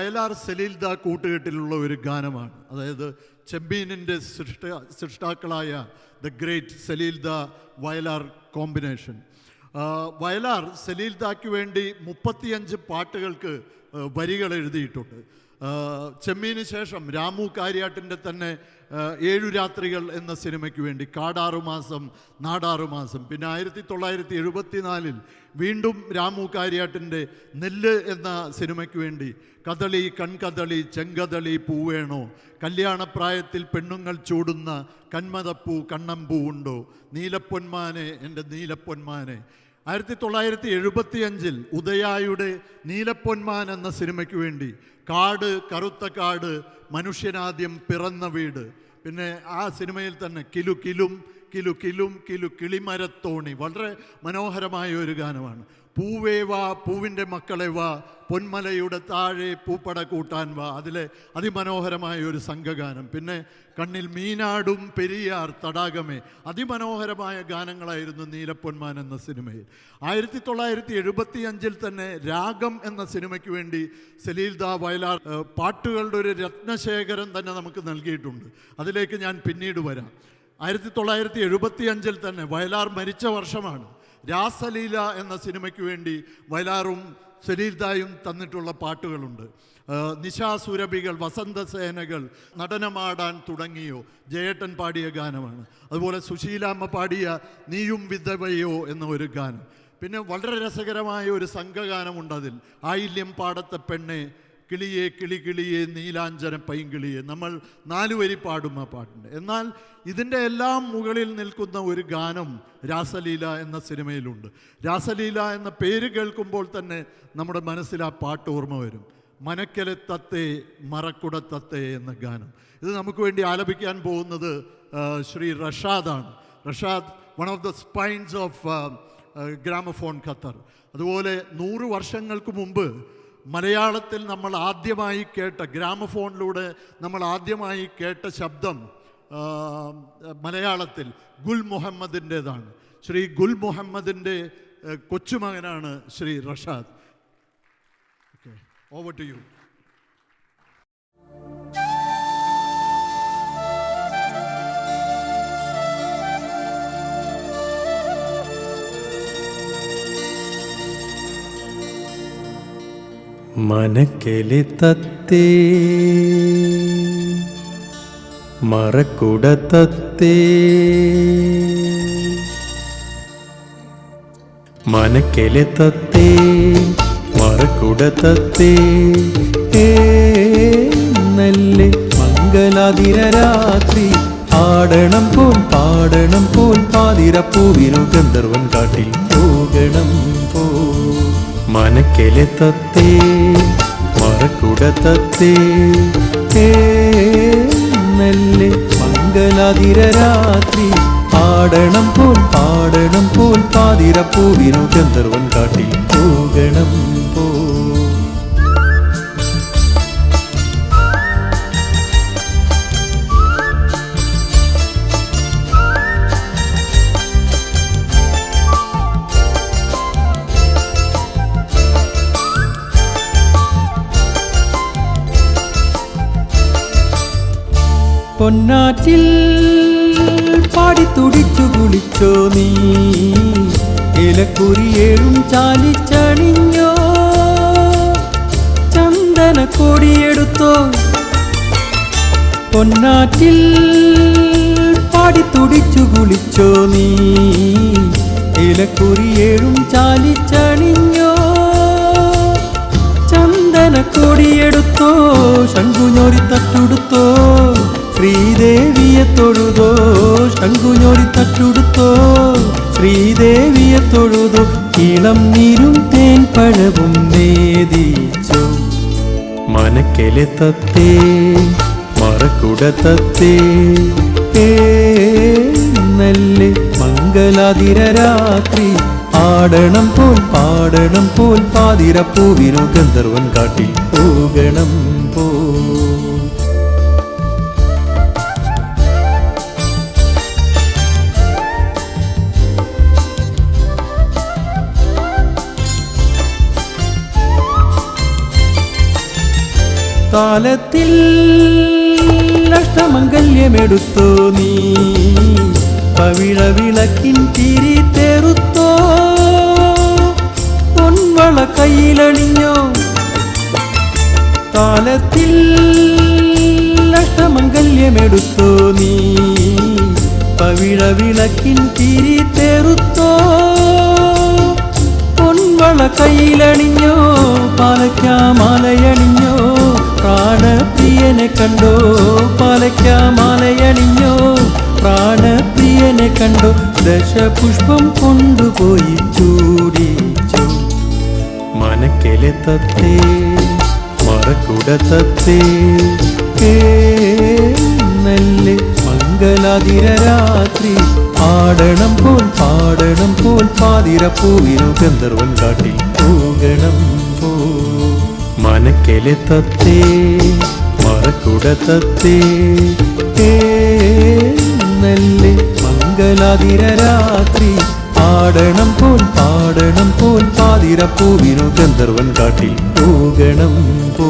വയലാർ സലീൽദ കൂട്ടുകെട്ടിലുള്ള ഒരു ഗാനമാണ്. അതായത് ചെമ്മീനിൻ്റെ സൃഷ്ടാക്കളായ the great Salilda Vayalar combination. Vayalar സലീൽദയ്ക്ക് വേണ്ടി 35 പാട്ടുകൾക്ക് വരികൾ എഴുതിയിട്ടുണ്ട്. ചെമ്മീന് ശേഷം രാമു കാര്യാട്ടിൻ്റെ തന്നെ 7 രാത്രികൾ എന്ന സിനിമയ്ക്ക് വേണ്ടി കാടാറുമാസം നാടാറുമാസം, പിന്നെ 1974 വീണ്ടും രാമു കാര്യാട്ടിൻ്റെ നെല്ല് എന്ന സിനിമയ്ക്ക് വേണ്ടി കദളി കൺകദളി ചെങ്കദളി പൂവേണോ, കല്യാണപ്രായത്തിൽ പെണ്ണുങ്ങൾ ചൂടുന്ന കന്മതപ്പൂ കണ്ണമ്പൂ ഉണ്ടോ, നീലപ്പൊന്മാനെ എൻ്റെ നീലപ്പൊന്മാനെ. 1975 ഉദയായുടെ നീലപ്പൊന്മാൻ എന്ന സിനിമയ്ക്ക് വേണ്ടി കാട് കറുത്ത കാട് മനുഷ്യനാദ്യം പിറന്ന വീട്, പിന്നെ ആ സിനിമയിൽ തന്നെ കിലു കിലും കിലു കിലും കിലു കിളിമരത്തോണി, വളരെ മനോഹരമായ ഒരു ഗാനമാണ്. പൂവേ വാ പൂവിൻ്റെ മക്കളെ വാ പൊന്മലയുടെ താഴെ പൂപ്പട കൂട്ടാൻ വാ, അതിലെ അതിമനോഹരമായ ഒരു സംഘഗാനം. പിന്നെ കണ്ണിൽ മീനാടും പെരിയാർ തടാകമേ, അതിമനോഹരമായ ഗാനങ്ങളായിരുന്നു നീലപ്പൊന്മാൻ എന്ന സിനിമയിൽ. 1975 തന്നെ രാഗം എന്ന സിനിമയ്ക്ക് വേണ്ടി സലീൽദ വയലാർ പാട്ടുകളുടെ ഒരു രത്നശേഖരം തന്നെ നമുക്ക് നൽകിയിട്ടുണ്ട്. അതിലേക്ക് ഞാൻ പിന്നീട് വരാം. 1975 തന്നെ വയലാർ മരിച്ച വർഷമാണ്. രാസലീല എന്ന സിനിമയ്ക്ക് വേണ്ടി വയലാറും സലീൽദയും തന്നിട്ടുള്ള പാട്ടുകളുണ്ട്. നിശാസുരഭികൾ വസന്തസേനകൾ നടനമാടാൻ തുടങ്ങിയോ ജയേട്ടൻ പാടിയ ഗാനമാണ്. അതുപോലെ സുശീലാമ്മ പാടിയ നീയും വിധവയോ എന്ന ഒരു ഗാനം. പിന്നെ വളരെ രസകരമായ ഒരു സംഘഗാനമുണ്ട് അതിൽ, ആയില്യം പാടത്തെ പെണ്ണെ കിളിയെ കിളി കിളിയെ നീലാഞ്ചന പൈങ്കിളിയെ. നമ്മൾ 4 വരി പാടും ആ പാട്ടിൻ്റെ. എന്നാൽ ഇതിൻ്റെ എല്ലാം മുകളിൽ നിൽക്കുന്ന ഒരു ഗാനം രാസലീല എന്ന സിനിമയിലുണ്ട്. രാസലീല എന്ന പേര് കേൾക്കുമ്പോൾ തന്നെ നമ്മുടെ മനസ്സിൽ ആ പാട്ട് ഓർമ്മ വരും. മനക്കലെ തത്തേ മറക്കുട തത്തേ എന്ന ഗാനം. ഇത് നമുക്ക് വേണ്ടി ആലപിക്കാൻ പോകുന്നത് ശ്രീ റഷാദാണ്. Rashad one of the spines of gramophone Qatar. അതുപോലെ 100 വർഷങ്ങൾക്ക് മുമ്പ് മലയാളത്തിൽ നമ്മൾ ആദ്യമായി കേട്ട, ഗ്രാമഫോണിലൂടെ നമ്മൾ ആദ്യമായി കേട്ട ശബ്ദം മലയാളത്തിൽ ഗുൽ മുഹമ്മദിൻ്റേതാണ്. ശ്രീ ഗുൽ മുഹമ്മദിൻ്റെ കൊച്ചുമകനാണ് Shri Rashad. Okay, over to you. മനക്കലെ തത്തേ മറക്കുട തത്തേ, മനക്കലെ തത്തേ മറക്കുട തത്തേ, നല്ല മംഗലാതിര രാത്രി ആടണം പോൽ പാടണം പോൽ പാതിരപ്പൂവിനു ഗന്ധർവൻ കാട്ടിൽ പോകണം പോ. മനക്കലെ തത്തേ മറക്കുട തത്തേ, നല്ല മംഗലാതിര രാത്രി ആടണം പോൽ പാടണം പോൽ പാതിരപ്പൂവിനു ഗന്ധർവൻ കാട്ടിൽ പോകണം പോ. പൊന്നാറ്റിൽ പാടി തുടിച്ചു കുളിച്ചോ നീ, ഇലക്കുറിയേഴും ചാലിച്ചണിഞ്ഞോ, ചന്ദന കൊടിയെടുത്തോ. പൊന്നാറ്റിൽ പാടി തുടിച്ചു കുളിച്ചോ നീ, ഇലക്കുറിയേഴും ചാലിച്ചണിഞ്ഞോ, ചന്ദന കൊടിയെടുത്തോ, ശംഖുഞ്ഞോരി തട്ടുടുത്തോ, ശ്രീദേവിയെ തൊഴുതോ, ശംഖുഞ്ഞോരി തട്ടുടുത്തോ, ശ്രീദേവിയെ തൊഴുതോ, ഇളം നീരും തേൻ പഴവും നേദിച്ചോ. മനക്കലെ തത്തേ മറക്കുട തത്തേ, നല്ല മംഗലാതിര രാത്രി ആടണം പോൽ പാടണം പോൽ പാതിരപ്പൂവിനു ഗന്ധർവൻ കാട്ടിൽ പോകണം പോ. താലത്തിൽ അഷ്ടമംഗല്യമെടുത്തോ നീ പവിഴ വിളക്കിൻ തിരി തെറുത്തോ പൊൻവള കയ്യിലണിഞ്ഞോ താലത്തിൽ അഷ്ടമംഗല്യമെടുത്തോ നീ പവിഴ വിളക്കിൻ തിരി തെറുത്തോ പൊൻവള കയ്യിലണിഞ്ഞോ പാലയ്ക്കാമാലയണിഞ്ഞോ പ്രാണപ്രിയനെ കണ്ടോ പാലയ്ക്കാമാലയണിഞ്ഞോ പ്രാണപ്രിയനെ കണ്ടോ ദശപുഷ്പം കൊണ്ടുപോയി ചൂടിച്ചു മനക്കെലെ തത്തേ മറക്കുട തത്തേ നല്ല മംഗലാതിര രാത്രി ആടണം പോൽ പാതിരപ്പൂവിനു ഗന്ധർവൻ കാട്ടിൽ പോകണം പോ മനക്കെലെ തത്തേ മറക്കുട തത്തേ നല്ല മംഗലാതിര രാത്രി ആടണം പോൽ പാതിരപ്പൂവിനു ഗന്ധർവൻ കാട്ടിൽ പോകണം പോ